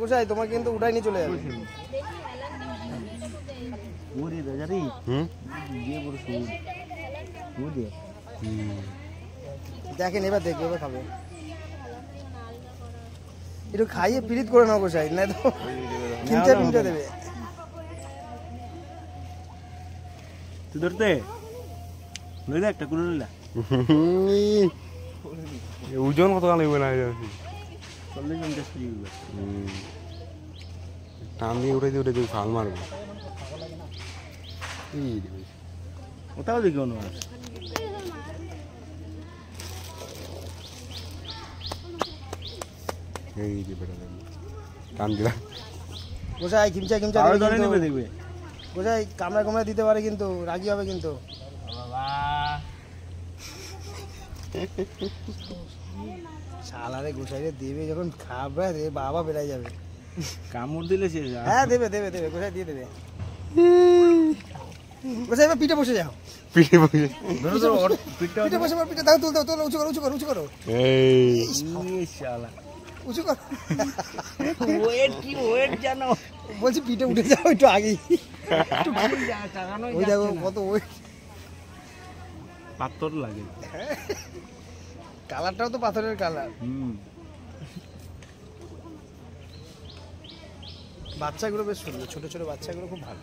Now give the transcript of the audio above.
গোসাই তোমাকে কিন্তু উঠাই নিয়ে চলে যাবে। দেখেন এবার দেখবে, এবার খাবে। একটু খাইয়ে পিরিত করে নাও গোসাই, না তো কিনতে পিনতে দেবে। তুই ধরতে লইলা একটা করে লইলা ওজন কত লাগবে না 40-50 কেজি টান দিয়ে উঠে দিয়ে উঠে ফাল মারবো। ওটাও দেখি অন্য এই যে বেটা টান দিলাম। গোসাই খিমচা খিমচা দেখবে গোসাই কামড়া কামড়া দিতে পারে কিন্তু, রাগি হবে কিন্তু। শালারে গোসাইরে দেবে যখন খাবে রে বাবা বেড়াই যাবে। কামড় দিলে শেষ। হ্যাঁ দেবে দেবে দেবে, গোসাই দিয়ে দেবে। গোসাই এবার পিঠে বসে যাও, পিঠে বসে পিঠে বসে পিঠে দাও, তুল দাও, তুল, উঁচু করো উঁচু করো উঁচু করো, এই শালা উঁচু করো। ওয়েট জানো বলছি পিঠে উঠে যাও একটু আগেই। ওই দেখো কত ওয়েট, পাথর লাগে। কালারটাও তো পাথরের কালার। বাচ্চাগুলো বেশ সুন্দর, ছোট ছোট বাচ্চাগুলো খুব ভালো।